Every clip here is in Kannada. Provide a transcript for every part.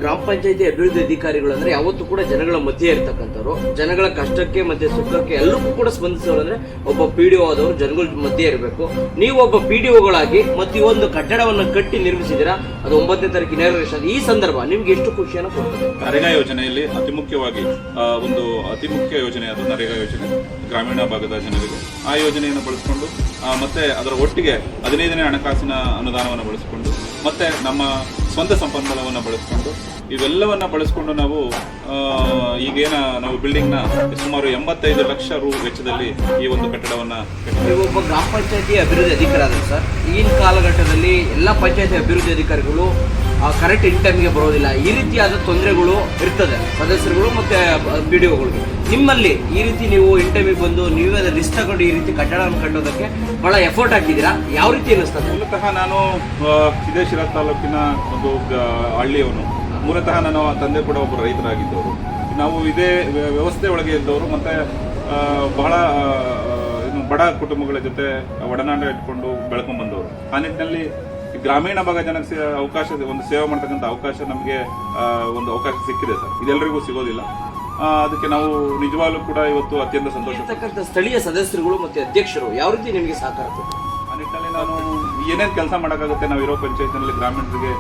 ಗ್ರಾಮ ಪಂಚಾಯತಿ ಅಭಿವೃದ್ಧಿ ಅಧಿಕಾರಿಗಳು ಅಂದ್ರೆ ಯಾವತ್ತೂ ಕೂಡ ಜನಗಳ ಮಧ್ಯೆ ಇರ್ತಕ್ಕಂಥವ್ರು, ಜನಗಳ ಕಷ್ಟಕ್ಕೆ ಮತ್ತೆ ಸುಖಕ್ಕೆ ಎಲ್ಲರಿಗೂ ಕೂಡ ಸ್ಪಂದಿಸೋರು ಅಂದ್ರೆ ಒಬ್ಬ PDO ಆದವರು ಜನಗಳ ಮಧ್ಯೆ ಇರಬೇಕು. ನೀವು ಒಬ್ಬ PDOಗಳಾಗಿ ಮತ್ತೆ ಈ ಒಂದು ಕಟ್ಟಡವನ್ನು ಕಟ್ಟಿ ನಿರ್ಮಿಸಿದ್ದೀರಾ, ಅದು 9ನೇ ತಾರೀಕು ಇನಾಗ್ರೇಷನ್. ಈ ಸಂದರ್ಭ ನಿಮ್ಗೆ ಎಷ್ಟು ಖುಷಿಯನ್ನು ಕೊಡ್ತದೆ? ನರೇಗಾ ಯೋಜನೆಯಲ್ಲಿ ಅತಿ ಮುಖ್ಯವಾಗಿ ಅತಿ ಮುಖ್ಯ ಯೋಜನೆ ಅದು ನರೇಗಾ ಯೋಜನೆ. ಗ್ರಾಮೀಣ ಭಾಗದ ಜನರಿಗೆ ಆ ಯೋಜನೆಯನ್ನು ಬಳಸಿಕೊಂಡು ಮತ್ತೆ ಅದರ ಒಟ್ಟಿಗೆ 15ನೇ ಹಣಕಾಸಿನ ಅನುದಾನವನ್ನು ಬಳಸಿಕೊಂಡು ಮತ್ತೆ ನಮ್ಮ ಸ್ವಂತ ಸಂಪನ್ಮೂಲವನ್ನು ಬಳಸಿಕೊಂಡು ಇವೆಲ್ಲವನ್ನ ಬಳಸಿಕೊಂಡು ನಾವು ನಾವು ಬಿಲ್ಡಿಂಗ್ನ ಸುಮಾರು 85 ಲಕ್ಷ ರು ವೆಚ್ಚದಲ್ಲಿ ಈ ಒಂದು ಕಟ್ಟಡವನ್ನು ನೀವು ಒಬ್ಬ ಗ್ರಾಮ ಪಂಚಾಯತಿ ಅಭಿವೃದ್ಧಿ ಅಧಿಕಾರಿ ಸರ್. ಈಗಿನ ಕಾಲಘಟ್ಟದಲ್ಲಿ ಎಲ್ಲ ಪಂಚಾಯತಿ ಅಭಿವೃದ್ಧಿ ಅಧಿಕಾರಿಗಳು ಕರೆಕ್ಟ್ ಇನ್ ಟೈಮ್ಗೆ ಬರೋದಿಲ್ಲ. ಈ ರೀತಿಯಾದ ತೊಂದರೆಗಳು ಇರ್ತದೆ ಸದಸ್ಯರುಗಳು ಮತ್ತೆ PDOಗಳಿಗೆ. ನಿಮ್ಮಲ್ಲಿ ಈ ರೀತಿ ನೀವು ಇನ್ ಟೈಮಿಗೆ ಬಂದು ನೀವೇ ರಿಸ್ಕ್ ತಗೊಂಡು ಈ ರೀತಿ ಕಟ್ಟಡವನ್ನು ಕಟ್ಟೋದಕ್ಕೆ ಬಹಳ ಎಫರ್ಟ್ ಹಾಕಿದ್ದೀರಾ, ಯಾವ ರೀತಿ ಅನ್ನಿಸ್ತದೆ? ಮೂಲತಃ ನಾನು ಇದೇ ಶಿರಾ ತಾಲೂಕಿನ ಒಂದು ಹಳ್ಳಿಯವನು. ಮೂಲತಃ ನನ್ನ ತಂದೆ ಕೂಡ ಒಬ್ಬರು ರೈತರಾಗಿದ್ದವರು. ನಾವು ಇದೇ ವ್ಯವಸ್ಥೆ ಒಳಗೆ ಇದ್ದವರು ಮತ್ತೆ ಬಹಳ ಬಡ ಕುಟುಂಬಗಳ ಜೊತೆ ಒಡನಾಟ ಇಟ್ಕೊಂಡು ಬೆಳ್ಕೊಂಡ್ ಬಂದವರು. ಆ ನಿಟ್ಟಿನಲ್ಲಿ ಗ್ರಾಮೀಣ ಭಾಗ ಜನಕ್ಕೆ ಒಂದು ಸೇವೆ ಮಾಡ್ತಕ್ಕಂಥ ಅವಕಾಶ ನಮಗೆ ಒಂದು ಅವಕಾಶ ಸಿಕ್ಕಿದೆ ಸರ್. ಇದೆಲ್ಲರಿಗೂ ಸಿಗೋದಿಲ್ಲ. ಅದಕ್ಕೆ ನಾವು ನಿಜವಾಗ್ಲೂ ಕೂಡ ಇವತ್ತು ಅತ್ಯಂತ ಸಂತೋಷ. ಸ್ಥಳೀಯ ಸದಸ್ಯರುಗಳು ಮತ್ತೆ ಅಧ್ಯಕ್ಷರು ಯಾವ ರೀತಿ ನಿಮಗೆ ಸಹಕಾರ ಕೊಡ್ತಾರೆ? ಆ ನಿಟ್ಟಿನಲ್ಲಿ ನಾನು ಏನೇನು ಕೆಲಸ ಮಾಡೋಕ್ಕಾಗುತ್ತೆ ನಾವು ಇರೋ ಪಂಚಾಯತ್ನಲ್ಲಿ ಗ್ರಾಮೀಣರಿಗೆ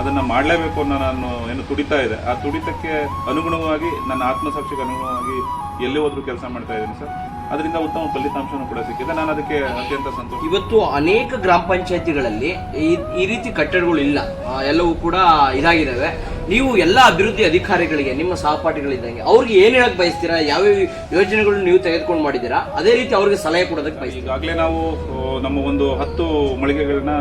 ಅದನ್ನು ಮಾಡಲೇಬೇಕು ಅನ್ನೋ ನಾನು ಏನು ತುಡಿತಾ ಇದೆ. ಆ ತುಡಿತಕ್ಕೆ ಅನುಗುಣವಾಗಿ ನನ್ನ ಆತ್ಮಸಾಕ್ಷಿಗೆ ಅನುಗುಣವಾಗಿ ಎಲ್ಲಿ ಹೋದ್ರೂ ಕೆಲಸ ಮಾಡ್ತಾ ಇದ್ದೀನಿ ಸರ್. ಅದರಿಂದ ಉತ್ತಮ ಫಲಿತಾಂಶನೂ ಕೂಡ ಸಿಕ್ಕಿದೆ. ನಾನು ಅದಕ್ಕೆ ಅತ್ಯಂತ ಸಂತೋಷ. ಇವತ್ತು ಅನೇಕ ಗ್ರಾಮ ಪಂಚಾಯತಿಗಳಲ್ಲಿ ಈ ರೀತಿ ಕಟ್ಟಡಗಳು ಇಲ್ಲ, ಎಲ್ಲವೂ ಕೂಡ ಇದಾಗಿದ್ದಾವೆ. ನೀವು ಎಲ್ಲ ಅಭಿವೃದ್ಧಿ ಅಧಿಕಾರಿಗಳಿಗೆ ನಿಮ್ಮ ಸಹಪಾಠಿಗಳಿದ್ದಂಗೆ ಅವ್ರಿಗೆ ಏನ್ ಹೇಳಕ್ ಬಯಸ್ತೀರಾ? ಯಾವ್ಯಾವ ಯೋಜನೆಗಳು ನೀವು ತೆಗೆದುಕೊಂಡು ಮಾಡಿದ್ದೀರಾ, ಅದೇ ರೀತಿ ಅವ್ರಿಗೆ ಸಲಹೆ ಕೊಡೋದಕ್ಕೆ ಬಯಸ್ತೀರಾ? ಈಗಾಗಲೇ ನಾವು ನಮ್ಮ ಒಂದು 10 ಮಳಿಗೆಗಳನ್ನ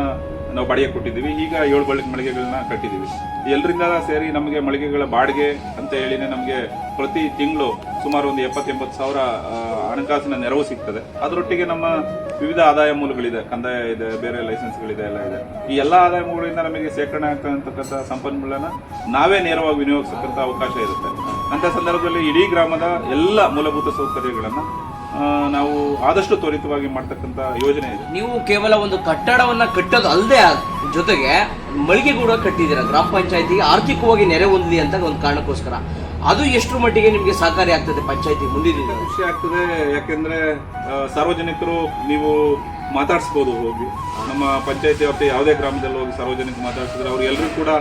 ನಾವು ಬಾಡಿಗೆ ಕೊಟ್ಟಿದ್ದೀವಿ. ಈಗ 7 ಮಳಿಗೆಗಳನ್ನ ಕಟ್ಟಿದ್ದೀವಿ. ಎಲ್ಲರಿಂದ ಸೇರಿ ನಮಗೆ ಮಳಿಗೆಗಳ ಬಾಡಿಗೆ ಅಂತ ಹೇಳಿನೇ ನಮಗೆ ಪ್ರತಿ ತಿಂಗಳು ಸುಮಾರು ಒಂದು 70-80 ಸಾವಿರ ಹಣಕಾಸಿನ ನೆರವು ಸಿಗ್ತದೆ. ಅದರೊಟ್ಟಿಗೆ ನಮ್ಮ ವಿವಿಧ ಆದಾಯ ಮೂಲಗಳಿದೆ, ಕಂದಾಯ ಇದೆ, ಬೇರೆ ಲೈಸೆನ್ಸ್ಗಳಿದೆ, ಎಲ್ಲ ಇದೆ. ಈ ಎಲ್ಲ ಆದಾಯ ಮೂಲಗಳಿಂದ ನಮಗೆ ಸೇರ್ಪಡೆ ಆಗ್ತಕ್ಕಂಥ ಸಂಪನ್ಮೂಲನ ನಾವೇ ನೇರವಾಗಿ ವಿನಿಯೋಗಿಸತಕ್ಕಂಥ ಅವಕಾಶ ಇರುತ್ತೆ. ಅಂತ ಸಂದರ್ಭದಲ್ಲಿ ಇಡೀ ಗ್ರಾಮದ ಎಲ್ಲ ಮೂಲಭೂತ ಸೌಕರ್ಯಗಳನ್ನು ನಾವು ಆದಷ್ಟು ತ್ವರಿತವಾಗಿ ಮಾಡ್ತಕ್ಕಂಥ ಯೋಜನೆ ಇದೆ. ನೀವು ಕೇವಲ ಒಂದು ಕಟ್ಟಡವನ್ನ ಕಟ್ಟೋದು ಅಲ್ಲದೆ ಜೊತೆಗೆ ಮಳಿಗೆ ಕೂಡ ಕಟ್ಟಿದ್ದೀರಾ ಗ್ರಾಮ ಪಂಚಾಯತಿಗೆ ಆರ್ಥಿಕವಾಗಿ ನೆರೆ ಹೊಂದಲಿ ಅಂತ ಒಂದು ಕಾರಣಕ್ಕೋಸ್ಕರ. ಅದು ಎಷ್ಟು ಮಟ್ಟಿಗೆ ನಿಮಗೆ ಸಹಕಾರಿ ಆಗ್ತದೆ ಪಂಚಾಯತಿ ಮುಂದಿನ? ಖುಷಿ ಆಗ್ತದೆ. ಯಾಕೆಂದ್ರೆ ಸಾರ್ವಜನಿಕರು ನೀವು ಮಾತಾಡಿಸ್ಬೋದು ಹೋಗಿ, ನಮ್ಮ ಪಂಚಾಯತಿ ವ್ಯಾಪ್ತಿ ಯಾವುದೇ ಗ್ರಾಮದಲ್ಲಿ ಹೋಗಿ ಸಾರ್ವಜನಿಕರು ಮಾತಾಡ್ಸಿದ್ರೆ ಅವ್ರು ಎಲ್ಲರೂ ಕೂಡ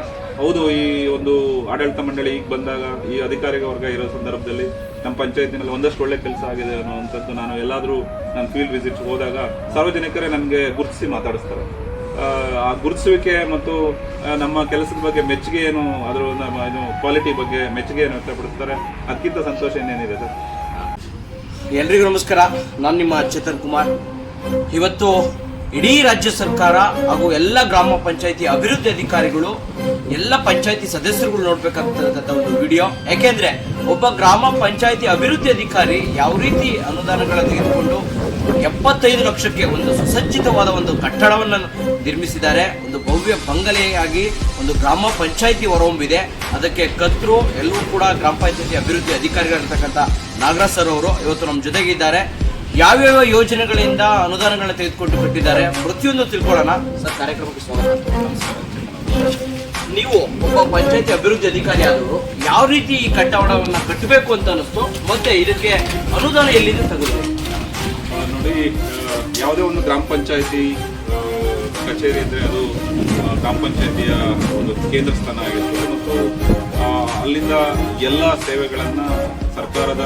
ಹೌದು ಈ ಒಂದು ಆಡಳಿತ ಮಂಡಳಿ ಈಗ ಬಂದಾಗ ಈ ಅಧಿಕಾರಿ ವರ್ಗ ಇರೋ ಸಂದರ್ಭದಲ್ಲಿ ನಮ್ಮ ಪಂಚಾಯತಿನಲ್ಲಿ ಒಂದಷ್ಟು ಒಳ್ಳೆ ಕೆಲಸ ಆಗಿದೆ ಅನ್ನೋವಂಥದ್ದು ನಾನು ಎಲ್ಲಾದರೂ ನಾನು ಫೀಲ್ಡ್ ವಿಸಿಟ್ ಹೋದಾಗ ಸಾರ್ವಜನಿಕರೇ ನನಗೆ ಗುರುತಿಸಿ ಮಾತಾಡಿಸ್ತಾರೆ. ಆ ಗುರುತಿಸುವಿಕೆ ಮತ್ತು ನಮ್ಮ ಕೆಲಸದ ಬಗ್ಗೆ ಮೆಚ್ಚುಗೆ ಏನು, ಅದರ ನಮ್ಮ ಕ್ವಾಲಿಟಿ ಬಗ್ಗೆ ಮೆಚ್ಚುಗೆ ಏನು ವ್ಯಕ್ತಪಡಿಸ್ತಾರೆ. ಅದಕ್ಕಿಂತ ಸಂತೋಷ ಇನ್ನೇನಿದೆ ಸರ್. ಎಲ್ರಿಗೂ ನಮಸ್ಕಾರ, ನಾನು ನಿಮ್ಮ ಚೇತನ್ ಕುಮಾರ್. ಇವತ್ತು ಇಡೀ ರಾಜ್ಯ ಸರ್ಕಾರ ಹಾಗೂ ಎಲ್ಲ ಗ್ರಾಮ ಪಂಚಾಯತಿ ಅಭಿವೃದ್ಧಿ ಅಧಿಕಾರಿಗಳು ಎಲ್ಲ ಪಂಚಾಯತಿ ಸದಸ್ಯರುಗಳು ನೋಡ್ಬೇಕಾಗ್ತಕ್ಕಂಥ ಒಂದು ವಿಡಿಯೋ. ಯಾಕೆಂದ್ರೆ ಒಬ್ಬ ಗ್ರಾಮ ಪಂಚಾಯತಿ ಅಭಿವೃದ್ಧಿ ಅಧಿಕಾರಿ ಯಾವ ರೀತಿ ಅನುದಾನಗಳನ್ನು ತೆಗೆದುಕೊಂಡು 75 ಲಕ್ಷಕ್ಕೆ ಒಂದು ಸುಸಜ್ಜಿತವಾದ ಒಂದು ಕಟ್ಟಡವನ್ನು ನಿರ್ಮಿಸಿದ್ದಾರೆ. ಒಂದು ಭವ್ಯ ಬಂಗಲೆಯಾಗಿ ಒಂದು ಗ್ರಾಮ ಪಂಚಾಯತಿ ಹೊರಹೊಮ್ಮಿದೆ. ಅದಕ್ಕೆ ಕರ್ತರು ಎಲ್ಲವೂ ಕೂಡ ಗ್ರಾಮ ಪಂಚಾಯತಿ ಅಭಿವೃದ್ಧಿ ಅಧಿಕಾರಿಗಳಿರ್ತಕ್ಕಂಥ ನಾಗರಾಜ್ ಸರ್ ಅವರು ಇವತ್ತು ನಮ್ಮ ಜೊತೆಗಿದ್ದಾರೆ. ಯಾವ್ಯಾವ ಯೋಜನೆಗಳಿಂದ ಅನುದಾನಗಳನ್ನ ತೆಗೆದುಕೊಂಡು ಕಟ್ಟಿದ್ದಾರೆ ಪ್ರತಿಯೊಂದು ತಿಳ್ಕೊಳ್ಳೋಣ. ಸರ್, ಕಾರ್ಯಕ್ರಮಕ್ಕೆ ಸ್ವಾಗತ. ನೀವು ಒಬ್ಬ ಪಂಚಾಯತಿ ಅಭಿವೃದ್ಧಿ ಅಧಿಕಾರಿ ಆದವರು ಯಾವ ರೀತಿ ಈ ಕಟ್ಟಡವನ್ನು ಕಟ್ಟಬೇಕು ಅಂತ ಅನಿಸ್ತು, ಮತ್ತೆ ಇದಕ್ಕೆ ಅನುದಾನ ಎಲ್ಲಿಂದ ತೆಗೆದು? ನೋಡಿ, ಯಾವುದೇ ಒಂದು ಗ್ರಾಮ ಪಂಚಾಯತಿ ಕಚೇರಿ ಅಂದರೆ ಅದು ಗ್ರಾಮ ಪಂಚಾಯತಿಯ ಒಂದು ಕೇಂದ್ರ ಸ್ಥಾನ ಆಗಿರ್ತದೆ ಮತ್ತು ಅಲ್ಲಿಂದ ಎಲ್ಲ ಸೇವೆಗಳನ್ನು, ಸರ್ಕಾರದ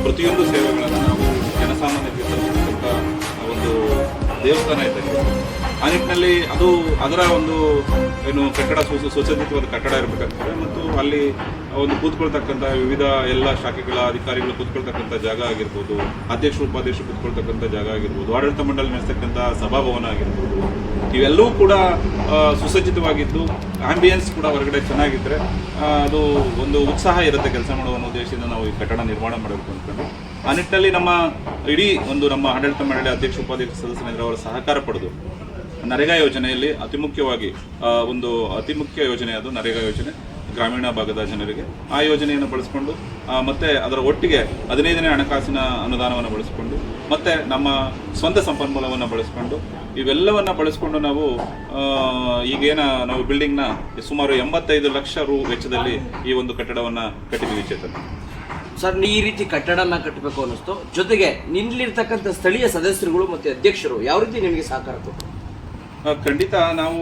ಪ್ರತಿಯೊಂದು ಸೇವೆಗಳನ್ನು ನಾವು ಜನಸಾಮಾನ್ಯರಿಗೆ ತಲುಪಿಸ್ತಕ್ಕಂಥ ಒಂದು ದೇವಸ್ಥಾನ ಇದ್ದಂಗೆ. ಆ ನಿಟ್ಟಿನಲ್ಲಿ ಅದರ ಒಂದು ಕಟ್ಟಡ ಸುಸಜ್ಜಿತವಾದ ಕಟ್ಟಡ ಇರಬೇಕಾಗ್ತದೆ ಮತ್ತು ಅಲ್ಲಿ ಒಂದು ಕೂತ್ಕೊಳ್ತಕ್ಕಂಥ ವಿವಿಧ ಎಲ್ಲ ಶಾಖೆಗಳ ಅಧಿಕಾರಿಗಳು ಕೂತ್ಕೊಳ್ತಕ್ಕಂಥ ಜಾಗ ಆಗಿರ್ಬೋದು, ಅಧ್ಯಕ್ಷರು ಉಪಾಧ್ಯಕ್ಷರು ಕೂತ್ಕೊಳ್ತಕ್ಕಂಥ ಜಾಗ ಆಗಿರ್ಬೋದು, ಆಡಳಿತ ಮಂಡಳಿ ನಡೆಸ್ತಕ್ಕಂಥ ಸಭಾಭವನ ಆಗಿರ್ಬೋದು, ಇವೆಲ್ಲವೂ ಕೂಡ ಸುಸಜ್ಜಿತವಾಗಿದ್ದು ಆಂಬಿಯನ್ಸ್ ಕೂಡ ಹೊರಗಡೆ ಚೆನ್ನಾಗಿದ್ದರೆ ಅದು ಒಂದು ಉತ್ಸಾಹ ಇರುತ್ತೆ ಕೆಲಸ ಮಾಡುವ ಅನ್ನೋ ಉದ್ದೇಶದಿಂದ ನಾವು ಈ ಕಟ್ಟಡ ನಿರ್ಮಾಣ ಮಾಡಬೇಕು ಅಂದ್ಕೊಂಡು. ಆ ನಿಟ್ಟಿನಲ್ಲಿ ನಮ್ಮ ಆಡಳಿತ ಮಂಡಳಿ ಅಧ್ಯಕ್ಷ ಉಪಾಧ್ಯಕ್ಷ ಸದಸ್ಯರಿಂದ ಅವರ ಸಹಕಾರ ಪಡೆದು ನರೇಗಾ ಯೋಜನೆಯಲ್ಲಿ ಅತಿ ಮುಖ್ಯ ಯೋಜನೆ ಅದು ನರೇಗಾ ಯೋಜನೆ. ಗ್ರಾಮೀಣ ಭಾಗದ ಜನರಿಗೆ ಆ ಯೋಜನೆಯನ್ನು ಬಳಸಿಕೊಂಡು ಮತ್ತೆ ಅದರ ಒಟ್ಟಿಗೆ 15ನೇ ಹಣಕಾಸಿನ ಅನುದಾನವನ್ನು ಬಳಸಿಕೊಂಡು ಮತ್ತೆ ನಮ್ಮ ಸ್ವಂತ ಸಂಪನ್ಮೂಲವನ್ನು ಬಳಸಿಕೊಂಡು ಇವೆಲ್ಲವನ್ನ ಬಳಸಿಕೊಂಡು ನಾವು ನಾವು ಬಿಲ್ಡಿಂಗ್ನ ಸುಮಾರು 85 ಲಕ್ಷ ರು ವೆಚ್ಚದಲ್ಲಿ ಈ ಒಂದು ಕಟ್ಟಡವನ್ನು ಕಟ್ಟಿದ್ದೀವಿ ಚೇತನ್. ಸರ್, ಈ ರೀತಿ ಕಟ್ಟಡನ ಕಟ್ಟಬೇಕು ಅನ್ನಿಸ್ತು. ಜೊತೆಗೆ ನಿಲ್ಲಿರ್ತಕ್ಕಂಥ ಸ್ಥಳೀಯ ಸದಸ್ಯರುಗಳು ಮತ್ತೆ ಅಧ್ಯಕ್ಷರು ಯಾವ ರೀತಿ ನಿಮಗೆ ಸಹಕಾರ ಕೊಟ್ಟರು? ಖಂಡಿತ ನಾವು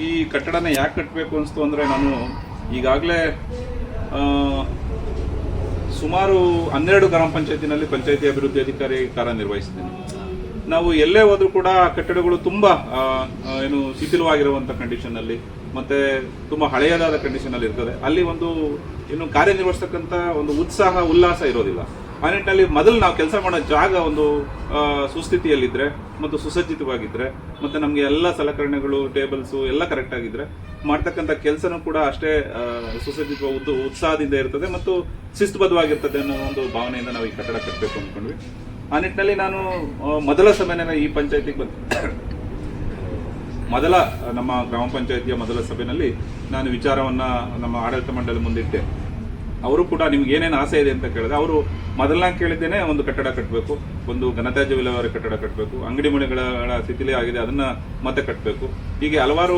ಈ ಕಟ್ಟಡನ ಯಾಕೆ ಕಟ್ಟಬೇಕು ಅನಿಸ್ತು ಅಂದರೆ, ನಾನು ಈಗಾಗಲೇ ಸುಮಾರು 12 ಗ್ರಾಮ ಪಂಚಾಯತಿನಲ್ಲಿ ಪಂಚಾಯತಿ ಅಭಿವೃದ್ಧಿ ಅಧಿಕಾರಿ ಕಾರ್ಯನಿರ್ವಹಿಸಿದ್ದೇನೆ. ನಾವು ಎಲ್ಲೇ ಹೋದ್ರೂ ಕೂಡ ಕಟ್ಟಡಗಳು ತುಂಬ ಶಿಥಿಲವಾಗಿರುವಂಥ ಕಂಡೀಷನಲ್ಲಿ ಮತ್ತೆ ತುಂಬ ಹಳೆಯದಾದ ಕಂಡೀಷನಲ್ಲಿ ಇರ್ತದೆ. ಅಲ್ಲಿ ಕಾರ್ಯನಿರ್ವಹಿಸ್ತಕ್ಕಂಥ ಒಂದು ಉತ್ಸಾಹ ಉಲ್ಲಾಸ ಇರೋದಿಲ್ಲ. ಆ ನಿಟ್ಟಿನಲ್ಲಿ ಮೊದಲು ನಾವು ಕೆಲಸ ಮಾಡೋ ಜಾಗ ಒಂದು ಸುಸ್ಥಿತಿಯಲ್ಲಿದ್ದರೆ ಮತ್ತು ಸುಸಜ್ಜಿತವಾಗಿದ್ದರೆ ಮತ್ತು ನಮಗೆ ಎಲ್ಲ ಸಲಕರಣೆಗಳು ಟೇಬಲ್ಸು ಎಲ್ಲ ಕರೆಕ್ಟ್ ಆಗಿದ್ದರೆ ಮಾಡ್ತಕ್ಕಂಥ ಕೆಲಸನೂ ಕೂಡ ಅಷ್ಟೇ ಸುಸಜ್ಜಿತ ಉತ್ಸಾಹದಿಂದ ಇರ್ತದೆ ಮತ್ತು ಶಿಸ್ತುಬದ್ಧವಾಗಿರ್ತದೆ ಅನ್ನೋ ಒಂದು ಭಾವನೆಯಿಂದ ನಾವು ಈ ಕಟ್ಟಡ ಕಟ್ಟಬೇಕು ಅಂದ್ಕೊಂಡ್ವಿ. ಆ ನಿಟ್ಟಿನಲ್ಲಿ ನಾನು ಮೊದಲ ಸಭೆಯಲ್ಲಿ ಈ ಪಂಚಾಯತಿಗೆ ನಮ್ಮ ಗ್ರಾಮ ಪಂಚಾಯತಿಯ ಮೊದಲ ಸಭೆಯಲ್ಲಿ ನಾನು ವಿಚಾರವನ್ನು ನಮ್ಮ ಆಡಳಿತ ಮಂಡಳಿ ಮುಂದಿಟ್ಟೆ. ಅವರು ಕೂಡ ನಿಮ್ಗೆ ಏನೇನು ಆಸೆ ಇದೆ ಅಂತ ಕೇಳಿದೆ. ಅವರು ಮೊದಲನಾಗಿ ಕೇಳಿದ್ದೇನೆ ಒಂದು ಕಟ್ಟಡ ಕಟ್ಟಬೇಕು, ಒಂದು ಘನತ್ಯಾಜ್ಯ ವಿಲೇವಾರಿ ಕಟ್ಟಡ ಕಟ್ಟಬೇಕು, ಅಂಗಡಿ ಮಳಿಗಳ ಸ್ಥಿತಿಲೇ ಆಗಿದೆ ಅದನ್ನ ಮತ್ತೆ ಕಟ್ಟಬೇಕು, ಹೀಗೆ ಹಲವಾರು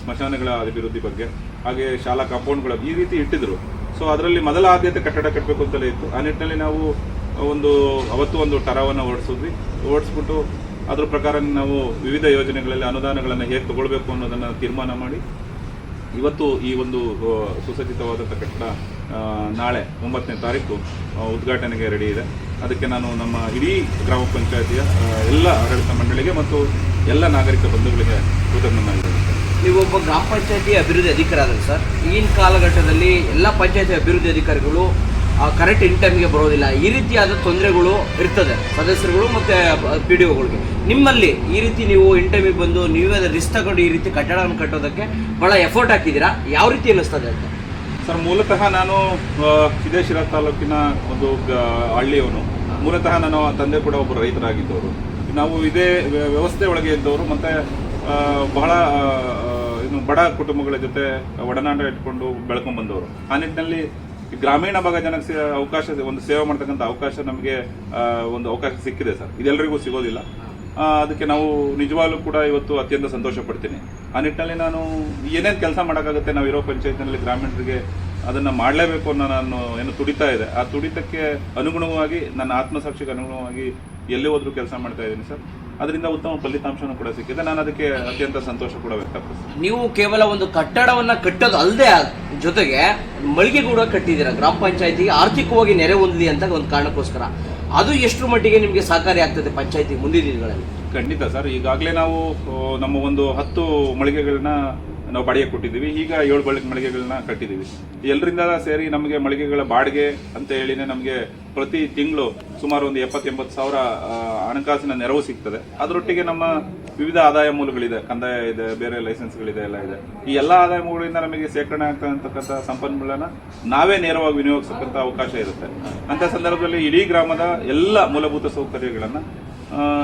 ಸ್ಮಶಾನಗಳ ಅಭಿವೃದ್ಧಿ ಬಗ್ಗೆ, ಹಾಗೆ ಶಾಲಾ ಕಾಂಪೌಂಡ್ಗಳ ಈ ರೀತಿ ಇಟ್ಟಿದ್ರು. ಸೊ ಅದರಲ್ಲಿ ಮೊದಲ ಆದ್ಯತೆ ಕಟ್ಟಡ ಕಟ್ಟಬೇಕು ಅಂತಲೇ ಇತ್ತು. ಆ ನಿಟ್ಟಿನಲ್ಲಿ ನಾವು ಅವತ್ತು ಒಂದು ಟರಾವನ್ನು ಓಡಿಸ್ಬಿಟ್ಟು ಅದ್ರ ಪ್ರಕಾರ ನಾವು ವಿವಿಧ ಯೋಜನೆಗಳಲ್ಲಿ ಅನುದಾನಗಳನ್ನು ಹೇಗೆ ತಗೊಳ್ಬೇಕು ಅನ್ನೋದನ್ನು ತೀರ್ಮಾನ ಮಾಡಿ ಇವತ್ತು ಈ ಒಂದು ಸುಸಜ್ಜಿತವಾದಂಥ ಕಟ್ಟಡ ನಾಳೆ 9ನೇ ತಾರೀಕು ಉದ್ಘಾಟನೆಗೆ ರೆಡಿ ಇದೆ. ಅದಕ್ಕೆ ನಾನು ನಮ್ಮ ಇಡೀ ಗ್ರಾಮ ಪಂಚಾಯತಿಯ ಎಲ್ಲ ಆಡಳಿತ ಮಂಡಳಿಗೆ ಮತ್ತು ಎಲ್ಲ ನಾಗರಿಕ ಬಂಧುಗಳಿಗೆ ಕೃತಜ್ಞನಾಗಿದ್ದೇನೆ. ನೀವು ಒಬ್ಬ ಗ್ರಾಮ ಪಂಚಾಯತಿ ಅಭಿವೃದ್ಧಿ ಅಧಿಕಾರಿ ಆದರೆ ಸರ್, ಈಗಿನ ಕಾಲಘಟ್ಟದಲ್ಲಿ ಎಲ್ಲ ಪಂಚಾಯತಿ ಅಭಿವೃದ್ಧಿ ಅಧಿಕಾರಿಗಳು ಕರೆಕ್ಟ್ ಇನ್ ಟೈಮ್ಗೆ ಬರೋದಿಲ್ಲ. ಈ ರೀತಿಯಾದ ತೊಂದರೆಗಳು ಇರ್ತದೆ ಸದಸ್ಯರುಗಳು ಮತ್ತು PDOಗಳಿಗೆ. ನಿಮ್ಮಲ್ಲಿ ಈ ರೀತಿ ನೀವು ಇನ್ ಟೈಮಿಗೆ ಬಂದು ನೀವೇ ರಿಸ್ಕ್ ತಗೊಂಡು ಈ ರೀತಿ ಕಟ್ಟಡವನ್ನು ಕಟ್ಟೋದಕ್ಕೆ ಭಾಳ ಎಫರ್ಟ್ ಹಾಕಿದ್ದೀರಾ, ಯಾವ ರೀತಿ ಅನ್ನಿಸ್ತದೆ ಅಂತ? ಸರ್, ಮೂಲತಃ ನಾನು ಇದೇ ಶಿರಾ ತಾಲೂಕಿನ ಒಂದು ಹಳ್ಳಿಯವನು. ಮೂಲತಃ ನನ್ನ ತಂದೆ ಕೂಡ ಒಬ್ಬರು ರೈತರಾಗಿದ್ದವರು. ನಾವು ಇದೇ ವ್ಯವಸ್ಥೆ ಒಳಗೆ ಇದ್ದವರು ಮತ್ತು ಬಹಳ ಬಡ ಕುಟುಂಬಗಳ ಜೊತೆ ಒಡನಾಟ ಇಟ್ಕೊಂಡು ಬೆಳ್ಕೊಂಡು ಬಂದವರು. ಆ ನಿಟ್ಟಿನಲ್ಲಿ ಗ್ರಾಮೀಣ ಭಾಗ ಜನಕ್ಕೆ ಒಂದು ಸೇವೆ ಮಾಡ್ತಕ್ಕಂಥ ಅವಕಾಶ ನಮಗೆ ಒಂದು ಅವಕಾಶ ಸಿಕ್ಕಿದೆ ಸರ್. ಇದೆಲ್ಲರಿಗೂ ಸಿಗೋದಿಲ್ಲ. ಅದಕ್ಕೆ ನಾವು ನಿಜವಾಗ್ಲೂ ಕೂಡ ಇವತ್ತು ಅತ್ಯಂತ ಸಂತೋಷ ಪಡ್ತೀನಿ. ಆ ನಿಟ್ಟಿನಲ್ಲಿ ನಾನು ಏನೇನು ಕೆಲಸ ಮಾಡೋಕ್ಕಾಗುತ್ತೆ ನಾವು ಇರೋ ಪಂಚಾಯತ್ನಲ್ಲಿ ಗ್ರಾಮೀಣರಿಗೆ ಅದನ್ನು ಮಾಡಲೇಬೇಕು ಅನ್ನೋ ನಾನು ತುಡಿತಾ ಇದೆ. ಆ ತುಡಿತಕ್ಕೆ ಅನುಗುಣವಾಗಿ ನನ್ನ ಆತ್ಮಸಾಕ್ಷಿಗೆ ಅನುಗುಣವಾಗಿ ಎಲ್ಲೇ ಹೋದ್ರೂ ಕೆಲಸ ಮಾಡ್ತಾ ಇದ್ದೀನಿ ಸರ್. ಅದರಿಂದ ಉತ್ತಮ ಫಲಿತಾಂಶನೂ ಕೂಡ ಸಿಕ್ಕಿದೆ. ನಾನು ಅದಕ್ಕೆ ಅತ್ಯಂತ ಸಂತೋಷ ಕೂಡ ವ್ಯಕ್ತಪಡಿಸ್ತೀನಿ. ನೀವು ಕೇವಲ ಒಂದು ಕಟ್ಟಡವನ್ನ ಕಟ್ಟೋದು ಅಲ್ಲದೆ ಜೊತೆಗೆ ಮಳಿಗೆ ಕೂಡ ಕಟ್ಟಿದ್ದೀರಾ ಗ್ರಾಮ ಪಂಚಾಯತಿಗೆ ಆರ್ಥಿಕವಾಗಿ ನೆರೆ ಹೊಂದಿದೆ ಅಂತ ಒಂದು ಕಾರಣಕ್ಕೋಸ್ಕರ. ಅದು ಎಷ್ಟು ಮಟ್ಟಿಗೆ ನಿಮಗೆ ಸಹಕಾರಿ ಆಗ್ತದೆ ಪಂಚಾಯತಿ ಮುಂದಿನ ದಿನಗಳಲ್ಲಿ? ಖಂಡಿತ ಸರ್. ಈಗಾಗಲೇ ನಾವು ನಮ್ಮ ಒಂದು 10 ಮಳಿಗೆಗಳನ್ನ ನಾವು ಬಾಡಿಗೆ ಕೊಟ್ಟಿದ್ದೀವಿ. ಈಗ 7 ಮಳಿಗೆಗಳನ್ನ ಕಟ್ಟಿದ್ದೀವಿ. ಎಲ್ಲರಿಂದ ಸೇರಿ ನಮಗೆ ಮಳಿಗೆಗಳ ಬಾಡಿಗೆ ಅಂತ ಹೇಳಿನೇ ನಮಗೆ ಪ್ರತಿ ತಿಂಗಳು ಸುಮಾರು ಒಂದು 70-80 ಸಾವಿರ ಹಣಕಾಸಿನ ನೆರವು ಸಿಗ್ತದೆ. ಅದರೊಟ್ಟಿಗೆ ನಮ್ಮ ವಿವಿಧ ಆದಾಯ ಮೂಲಗಳಿದೆ, ಕಂದಾಯ ಇದೆ, ಬೇರೆ ಲೈಸೆನ್ಸ್ಗಳಿದೆ, ಎಲ್ಲ ಇದೆ. ಈ ಎಲ್ಲ ಆದಾಯ ಮೂಲಗಳಿಂದ ನಮಗೆ ಸೇರ್ಪಡೆ ಆಗ್ತಕ್ಕಂಥ ಸಂಪನ್ಮೂಲನ ನಾವೇ ನೇರವಾಗಿ ವಿನಿಯೋಗಿಸತಕ್ಕಂಥ ಅವಕಾಶ ಇರುತ್ತೆ. ಅಂಥ ಸಂದರ್ಭದಲ್ಲಿ ಇಡೀ ಗ್ರಾಮದ ಎಲ್ಲ ಮೂಲಭೂತ ಸೌಕರ್ಯಗಳನ್ನು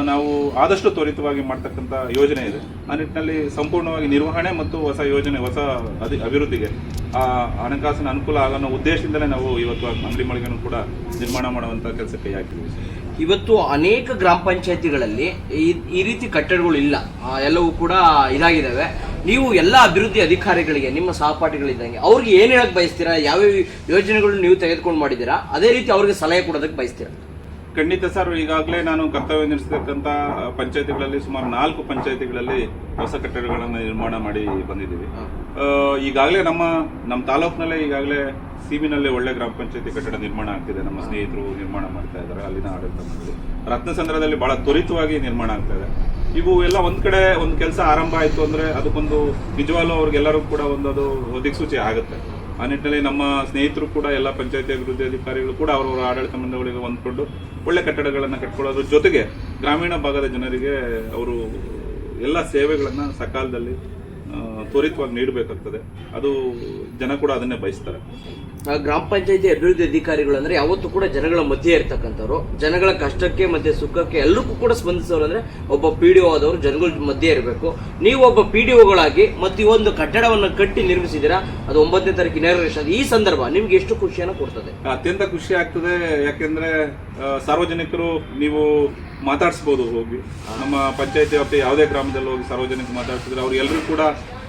ನಾವು ಆದಷ್ಟು ತ್ವರಿತವಾಗಿ ಮಾಡ್ತಕ್ಕಂಥ ಯೋಜನೆ ಇದೆ. ಆ ನಿಟ್ಟಿನಲ್ಲಿ ಸಂಪೂರ್ಣವಾಗಿ ನಿರ್ವಹಣೆ ಮತ್ತು ಹೊಸ ಯೋಜನೆ, ಹೊಸ ಅಭಿವೃದ್ಧಿಗೆ ಆ ಹಣಕಾಸಿನ ಅನುಕೂಲ ಆಗೋ ಉದ್ದೇಶದಿಂದಲೇ ನಾವು ಇವತ್ತು ಅಂಗಡಿ ಮಳಿಗೆನೂ ಕೂಡ ನಿರ್ಮಾಣ ಮಾಡುವಂಥ ಕೆಲಸಕ್ಕೆ ಕೈ ಹಾಕಿದ್ದೀವಿ. ಇವತ್ತು ಅನೇಕ ಗ್ರಾಮ ಪಂಚಾಯತಿಗಳಲ್ಲಿ ಈ ರೀತಿ ಕಟ್ಟಡಗಳು ಇಲ್ಲ, ಎಲ್ಲವೂ ಕೂಡ ಇದಾಗಿದ್ದಾವೆ. ನೀವು ಎಲ್ಲ ಅಭಿವೃದ್ಧಿ ಅಧಿಕಾರಿಗಳಿಗೆ, ನಿಮ್ಮ ಸಹಪಾಠಿಗಳಿದ್ದಂಗೆ ಅವ್ರಿಗೆ ಏನು ಹೇಳಕ್ ಬಯಸ್ತೀರಾ? ಯಾವ್ಯಾವ ಯೋಜನೆಗಳು ನೀವು ತೆಗೆದುಕೊಂಡು ಮಾಡಿದ್ದೀರಾ, ಅದೇ ರೀತಿ ಅವ್ರಿಗೆ ಸಲಹೆ ಕೊಡೋದಕ್ಕೆ ಬಯಸ್ತೀರಾ? ಖಂಡಿತ ಸರ್. ಈಗಾಗಲೇ ನಾನು ಕರ್ತವ್ಯ ನಿರ್ವಹಿಸತಕ್ಕಂಥ ಪಂಚಾಯತಿಗಳಲ್ಲಿ ಸುಮಾರು 4 ಪಂಚಾಯತಿಗಳಲ್ಲಿ ಹೊಸ ಕಟ್ಟಡಗಳನ್ನು ನಿರ್ಮಾಣ ಮಾಡಿ ಬಂದಿದ್ದೀವಿ. ಈಗಾಗಲೇ ನಮ್ಮ ತಾಲೂಕಿನಲ್ಲೇ ಈಗಾಗಲೇ ಸೀಮಿನಲ್ಲಿ ಒಳ್ಳೆ ಗ್ರಾಮ ಪಂಚಾಯತಿ ಕಟ್ಟಡ ನಿರ್ಮಾಣ ಆಗ್ತಿದೆ. ನಮ್ಮ ಸ್ನೇಹಿತರು ನಿರ್ಮಾಣ ಮಾಡ್ತಾ ಇದ್ದಾರೆ. ಅಲ್ಲಿನ ಆಡಳಿತ ಮಂಡಳಿ ರತ್ನಸಂದ್ರದಲ್ಲಿ ಬಹಳ ತ್ವರಿತವಾಗಿ ನಿರ್ಮಾಣ ಆಗ್ತಾ ಇದೆ. ಇವು ಎಲ್ಲ ಒಂದ್ ಕಡೆ ಒಂದು ಕೆಲಸ ಆರಂಭ ಆಯಿತು ಅಂದರೆ ಅದಕ್ಕೊಂದು ನಿಜವಾಗ್ಲೂ ಅವ್ರಿಗೆಲ್ಲರೂ ಕೂಡ ಅದು ದಿಕ್ಸೂಚಿ ಆಗುತ್ತೆ. ಆ ನಿಟ್ಟಿನಲ್ಲಿ ನಮ್ಮ ಸ್ನೇಹಿತರು ಕೂಡ ಎಲ್ಲ ಪಂಚಾಯತಿ ಅಭಿವೃದ್ಧಿ ಅಧಿಕಾರಿಗಳು ಕೂಡ ಅವರವರ ಆಡಳಿತ ಮಂಡಳಿಗೆ ಹೊಂದ್ಕೊಂಡು ಒಳ್ಳೆ ಕಟ್ಟಡಗಳನ್ನು ಕಟ್ಕೊಳ್ಳೋದ್ರ ಜೊತೆಗೆ ಗ್ರಾಮೀಣ ಭಾಗದ ಜನರಿಗೆ ಅವರು ಎಲ್ಲ ಸೇವೆಗಳನ್ನು ಸಕಾಲದಲ್ಲಿ ತ್ವರಿತವಾಗಿ ನೀಡಬೇಕಾಗ್ತದೆ. ಅದು ಜನ ಕೂಡ ಅದನ್ನೇ ಬಯಸ್ತಾರೆ. ಗ್ರಾಮ ಪಂಚಾಯತಿ ಅಭಿವೃದ್ಧಿ ಅಧಿಕಾರಿಗಳು ಅಂದ್ರೆ ಯಾವತ್ತೂ ಕೂಡ ಜನಗಳ ಮಧ್ಯೆ ಇರ್ತಕ್ಕಂಥವ್ರು, ಜನಗಳ ಕಷ್ಟಕ್ಕೆ ಮತ್ತೆ ಸುಖಕ್ಕೆ ಎಲ್ಲರಿಗೂ ಕೂಡ ಸ್ಪಂದಿಸೋರು. ಅಂದ್ರೆ ಒಬ್ಬ PDO ಆದವರು ಜನಗಳ ಮಧ್ಯೆ ಇರಬೇಕು. ನೀವು ಒಬ್ಬ PDOಗಳಾಗಿ ಮತ್ತೆ ಈ ಒಂದು ಕಟ್ಟಡವನ್ನು ಕಟ್ಟಿ ನಿರ್ಮಿಸಿದಿರಾ, ಅದು 9ನೇ ತಾರೀಕು ಇನಾಗ್ರೇಷನ್. ಈ ಸಂದರ್ಭ ನಿಮ್ಗೆ ಎಷ್ಟು ಖುಷಿಯನ್ನು ಕೊಡ್ತದೆ? ಅತ್ಯಂತ ಖುಷಿ ಆಗ್ತದೆ. ಯಾಕೆಂದ್ರೆ ಸಾರ್ವಜನಿಕರು ನೀವು ಮಾತಾಡಿಸ್ಬೋದು, ಹೋಗಿ ನಮ್ಮ ಪಂಚಾಯತಿ ವ್ಯಾಪ್ತಿ ಯಾವುದೇ ಗ್ರಾಮದಲ್ಲಿ ಹೋಗಿ ಸಾರ್ವಜನಿಕರು ಮಾತಾಡ್ತಿದ್ರೆ ಅವ್ರು ಎಲ್ಲರೂ ಕೂಡ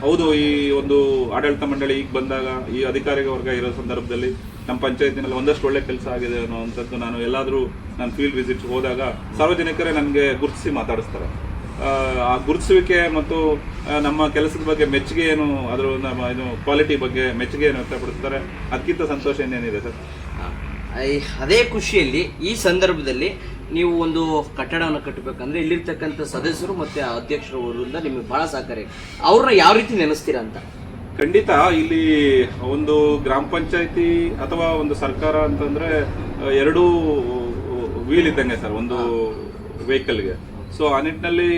ಹೌದು, ಈ ಒಂದು ಆಡಳಿತ ಮಂಡಳಿ ಈಗ ಬಂದಾಗ ಈ ಅಧಿಕಾರಿ ವರ್ಗ ಇರೋ ಸಂದರ್ಭದಲ್ಲಿ ನಮ್ಮ ಪಂಚಾಯತಿನಲ್ಲಿ ಒಂದಷ್ಟು ಒಳ್ಳೆ ಕೆಲಸ ಆಗಿದೆ ಅನ್ನೋವಂಥದ್ದು ನಾನು ಎಲ್ಲಾದರೂ ನಾನು ಫೀಲ್ಡ್ ವಿಸಿಟ್ ಹೋದಾಗ ಸಾರ್ವಜನಿಕರೇ ನನಗೆ ಗುರುತಿಸಿ ಮಾತಾಡಿಸ್ತಾರೆ. ಆ ಗುರುತಿಸುವಿಕೆ ಮತ್ತು ನಮ್ಮ ಕೆಲಸದ ಬಗ್ಗೆ ಮೆಚ್ಚುಗೆ ಏನು, ಅದರ ನಮ್ಮ ಕ್ವಾಲಿಟಿ ಬಗ್ಗೆ ಮೆಚ್ಚುಗೆ ಏನು ವ್ಯಕ್ತಪಡಿಸ್ತಾರೆ. ಅದಕ್ಕಿಂತ ಸಂತೋಷ ಇನ್ನೇನಿದೆ ಸರ್. ಅದೇ ಖುಷಿಯಲ್ಲಿ ಈ ಸಂದರ್ಭದಲ್ಲಿ ನೀವು ಒಂದು ಕಟ್ಟಡವನ್ನು ಕಟ್ಟಬೇಕಂದ್ರೆ ಇಲ್ಲಿರ್ತಕ್ಕಂಥ ಸದಸ್ಯರು ಮತ್ತೆ ಅಧ್ಯಕ್ಷರವರಿಂದ ನಿಮಗೆ ಬಹಳ ಸಹಕಾರಿ. ಅವ್ರನ್ನ ಯಾವ ರೀತಿ ನೆನೆಸ್ತೀರಾ ಅಂತ? ಖಂಡಿತ ಇಲ್ಲಿ ಒಂದು ಗ್ರಾಮ ಪಂಚಾಯತಿ ಅಥವಾ ಒಂದು ಸರ್ಕಾರ ಅಂತಂದ್ರೆ ಎರಡೂ ವೀಲ್ ಇದ್ದಂಗೆ ಸರ್ ಒಂದು ವೆಹಿಕಲ್ಗೆ. ಸೊ ಆ ನಿಟ್ಟಿನಲ್ಲಿ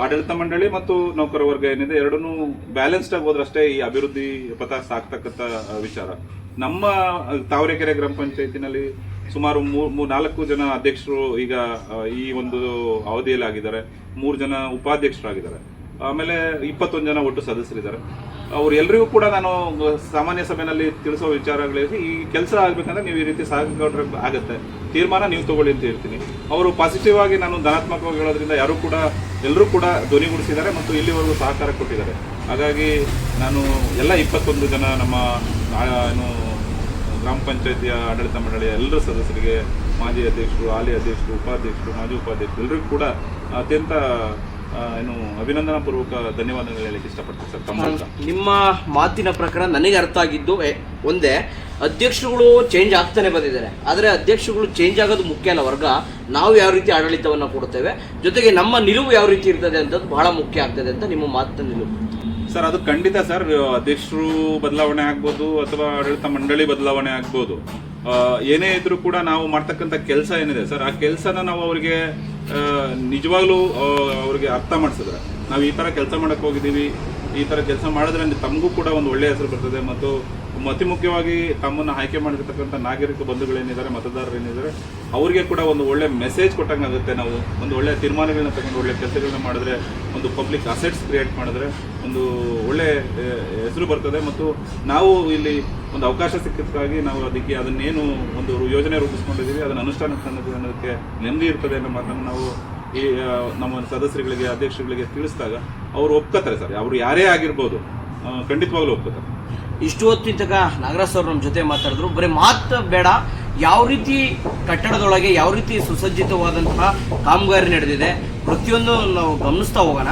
ಆಡಳಿತ ಮಂಡಳಿ ಮತ್ತು ನೌಕರ ವರ್ಗ ಏನಿದೆ ಎರಡನ್ನೂ ಬ್ಯಾಲೆನ್ಸ್ಡ್ ಆಗಿ ಹೋದ್ರಷ್ಟೇ ಈ ಅಭಿವೃದ್ಧಿ ಪಥ ಸಾಕ್ತಕ್ಕಂಥ ವಿಚಾರ. ನಮ್ಮ ತಾವರೆಕೆರೆ ಗ್ರಾಮ ಪಂಚಾಯತಿನಲ್ಲಿ ಸುಮಾರು 4 ಜನ ಅಧ್ಯಕ್ಷರು ಈಗ ಈ ಒಂದು ಅವಧಿಯಲ್ಲಿ ಆಗಿದ್ದಾರೆ, 3 ಜನ ಉಪಾಧ್ಯಕ್ಷರಾಗಿದ್ದಾರೆ, ಆಮೇಲೆ 21 ಜನ ಒಟ್ಟು ಸದಸ್ಯರಿದ್ದಾರೆ. ಅವ್ರೆಲ್ಲರಿಗೂ ಕೂಡ ನಾನು ಸಾಮಾನ್ಯ ಸಭೆಯಲ್ಲಿ ತಿಳಿಸೋ ವಿಚಾರಗಳಿಗೆ ಈ ಕೆಲಸ ಆಗ್ಬೇಕಂದ್ರೆ ನೀವು ಈ ರೀತಿ ಸಹಕಾರ ಆಗತ್ತೆ, ತೀರ್ಮಾನ ನೀವು ತಗೊಳ್ಳಿ ಅಂತ ಹೇಳ್ತೀನಿ. ಅವರು ಪಾಸಿಟಿವ್ ಆಗಿ ನಾನು ಧನಾತ್ಮಕವಾಗಿ ಹೇಳೋದ್ರಿಂದ ಎಲ್ಲರೂ ಕೂಡ ಧ್ವನಿಗೂಡಿಸಿದ್ದಾರೆ ಮತ್ತು ಇಲ್ಲಿವರೆಗೂ ಸಹಕಾರ ಕೊಟ್ಟಿದ್ದಾರೆ. ಹಾಗಾಗಿ ನಾನು ಎಲ್ಲ 21 ಜನ ನಮ್ಮ ಏನು ಗ್ರಾಮ ಪಂಚಾಯತಿಯ ಆಡಳಿತ ಮಂಡಳಿಯ ಎಲ್ಲರ ಸದಸ್ಯರಿಗೆ, ಮಾಜಿ ಅಧ್ಯಕ್ಷರು, ಹಾಲಿ ಅಧ್ಯಕ್ಷರು, ಉಪಾಧ್ಯಕ್ಷರು, ಮಾಜಿ ಉಪಾಧ್ಯಕ್ಷರು ಎಲ್ಲರಿಗೂ ಕೂಡ ಅತ್ಯಂತ ಅಭಿನಂದನಾ ಪೂರ್ವಕ ಧನ್ಯವಾದಗಳು ಹೇಳಲಿಕ್ಕೆ ಇಷ್ಟಪಡ್ತೀನಿ ಸರ್. ನಿಮ್ಮ ಮಾತಿನ ಪ್ರಕಾರ ನನಗೆ ಅರ್ಥ ಆಗಿದ್ದು ಒಂದೇ, ಅಧ್ಯಕ್ಷರುಗಳು ಚೇಂಜ್ ಆಗ್ತಾನೆ ಬಂದಿದ್ದಾರೆ. ಆದರೆ ಅಧ್ಯಕ್ಷರುಗಳು ಚೇಂಜ್ ಆಗೋದು ಮುಖ್ಯ ಅಲ್ಲ, ವರ್ಗ ನಾವು ಯಾವ ರೀತಿ ಆಡಳಿತವನ್ನು ಕೊಡ್ತೇವೆ, ಜೊತೆಗೆ ನಮ್ಮ ನಿಲುವು ಯಾವ ರೀತಿ ಇರ್ತದೆ ಅಂತದ್ದು ಬಹಳ ಮುಖ್ಯ ಆಗ್ತದೆ ಅಂತ ನಿಮ್ಮ ಮಾತಿನ ನಿಲುವು ಸರ್. ಅದು ಖಂಡಿತ ಸರ್. ಅಧ್ಯಕ್ಷರು ಬದಲಾವಣೆ ಆಗ್ಬೋದು ಅಥವಾ ಆಡಳಿತ ಮಂಡಳಿ ಬದಲಾವಣೆ ಆಗ್ಬೋದು, ಏನೇ ಇದ್ರೂ ಕೂಡ ನಾವು ಮಾಡ್ತಕ್ಕಂಥ ಕೆಲಸ ಏನಿದೆ ಸರ್, ಆ ಕೆಲಸನ ನಾವು ಅವರಿಗೆ ನಿಜವಾಗ್ಲೂ ಅವ್ರಿಗೆ ಅರ್ಥ ಮಾಡಿಸಿದ್ರೆ, ನಾವು ಈ ಥರ ಕೆಲಸ ಮಾಡಕ್ಕೆ ಹೋಗಿದ್ದೀವಿ, ಈ ಥರ ಕೆಲಸ ಮಾಡಿದ್ರೆ ತಮಗೂ ಕೂಡ ಒಂದು ಒಳ್ಳೆಯ ಹೆಸರು ಬರ್ತದೆ ಮತ್ತು ಅತಿ ಮುಖ್ಯವಾಗಿ ತಮ್ಮನ್ನು ಆಯ್ಕೆ ಮಾಡಿರ್ತಕ್ಕಂಥ ನಾಗರಿಕ ಬಂಧುಗಳೇನಿದ್ದಾರೆ, ಮತದಾರರೇನಿದ್ದಾರೆ, ಅವರಿಗೆ ಕೂಡ ಒಂದು ಒಳ್ಳೆ ಮೆಸೇಜ್ ಕೊಟ್ಟಂಗೆ ಆಗುತ್ತೆ. ನಾವು ಒಂದು ಒಳ್ಳೆಯ ತೀರ್ಮಾನಗಳನ್ನ ತಗೊಂಡು ಒಳ್ಳೆ ಕೆಲಸಗಳನ್ನ ಮಾಡಿದ್ರೆ, ಒಂದು ಪಬ್ಲಿಕ್ ಅಸೆಟ್ಸ್ ಕ್ರಿಯೇಟ್ ಮಾಡಿದ್ರೆ ಒಂದು ಒಳ್ಳೆ ಹೆಸರು ಬರ್ತದೆ. ಮತ್ತು ನಾವು ಇಲ್ಲಿ ಒಂದು ಅವಕಾಶ ಸಿಕ್ಕಿದ್ದಕ್ಕಾಗಿ ನಾವು ಅದನ್ನೇನು ಒಂದು ಯೋಜನೆ ರೂಪಿಸ್ಕೊಂಡಿದ್ದೀವಿ ಅದನ್ನು ಅನುಷ್ಠಾನಕ್ಕೆ ಅನ್ನೋದಕ್ಕೆ ನೆಮ್ಮದಿ ಇರ್ತದೆ ಅನ್ನೋ ಮಾತನ್ನು ನಾವು ಈ ನಮ್ಮ ಸದಸ್ಯರುಗಳಿಗೆ, ಅಧ್ಯಕ್ಷರುಗಳಿಗೆ ತಿಳಿಸಿದಾಗ ಅವರು ಒಪ್ಕೋತಾರೆ ಸರ್. ಅವರು ಯಾರೇ ಆಗಿರ್ಬೋದು, ಖಂಡಿತವಾಗ್ಲೂ ಒಪ್ಕೋತಾರೆ. ಇಷ್ಟು ಹೊತ್ತಿನ ತನಕ ನಾಗರಾಜ್ ಅವರು ನಮ್ಮ ಜೊತೆ ಮಾತಾಡಿದ್ರು. ಬರೀ ಮಾತು ಬೇಡ, ಯಾವ ರೀತಿ ಕಟ್ಟಡದೊಳಗೆ ಯಾವ ರೀತಿ ಸುಸಜ್ಜಿತವಾದಂತಹ ಕಾಮಗಾರಿ ನಡೆದಿದೆ ಪ್ರತಿಯೊಂದು ನಾವು ಗಮನಿಸ್ತಾ ಹೋಗೋಣ.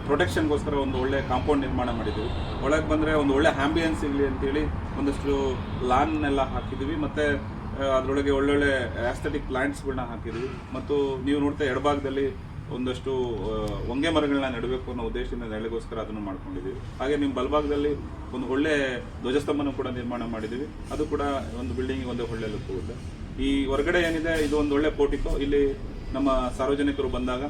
ಪ್ರೊಟೆಕ್ಷನ್ಗೋಸ್ಕರ ಒಂದು ಒಳ್ಳೆ ಕಾಂಪೌಂಡ್ ನಿರ್ಮಾಣ ಮಾಡಿದ್ದೀವಿ. ಒಳಗೆ ಬಂದರೆ ಒಂದು ಒಳ್ಳೆ ಆಂಬಿಯನ್ಸ್ ಇರಲಿ ಅಂತೇಳಿ ಒಂದಷ್ಟು ಲಾನ್ ಎಲ್ಲ ಹಾಕಿದ್ದೀವಿ. ಮತ್ತು ಅದರೊಳಗೆ ಒಳ್ಳೊಳ್ಳೆ ಆಸ್ಥೆಟಿಕ್ ಪ್ಲಾಂಟ್ಸ್ಗಳನ್ನ ಹಾಕಿದ್ದೀವಿ. ಮತ್ತು ನೀವು ನೋಡ್ತಾ ಎಡಭಾಗದಲ್ಲಿ ಒಂದಷ್ಟು ಹೊಂಗೆ ಮರಗಳನ್ನ ನೆಡಬೇಕು ಅನ್ನೋ ಉದ್ದೇಶದಿಂದ ನೆಲೆಗೋಸ್ಕರ ಅದನ್ನು ಮಾಡ್ಕೊಂಡಿದ್ದೀವಿ. ಹಾಗೆ ನಿಮ್ಮ ಬಲಭಾಗದಲ್ಲಿ ಒಂದು ಒಳ್ಳೆ ಧ್ವಜಸ್ತಂಭನೂ ಕೂಡ ನಿರ್ಮಾಣ ಮಾಡಿದ್ದೀವಿ. ಅದು ಕೂಡ ಒಂದು ಬಿಲ್ಡಿಂಗ್ ಒಂದು ಒಳ್ಳೆ ಲುಕ್ ಕೊಡುತ್ತೆ. ಈ ಹೊರಗಡೆ ಏನಿದೆ ಇದು ಒಂದು ಒಳ್ಳೆ ಪೋರ್ಟಿಕೋ. ಇಲ್ಲಿ ನಮ್ಮ ಸಾರ್ವಜನಿಕರು ಬಂದಾಗ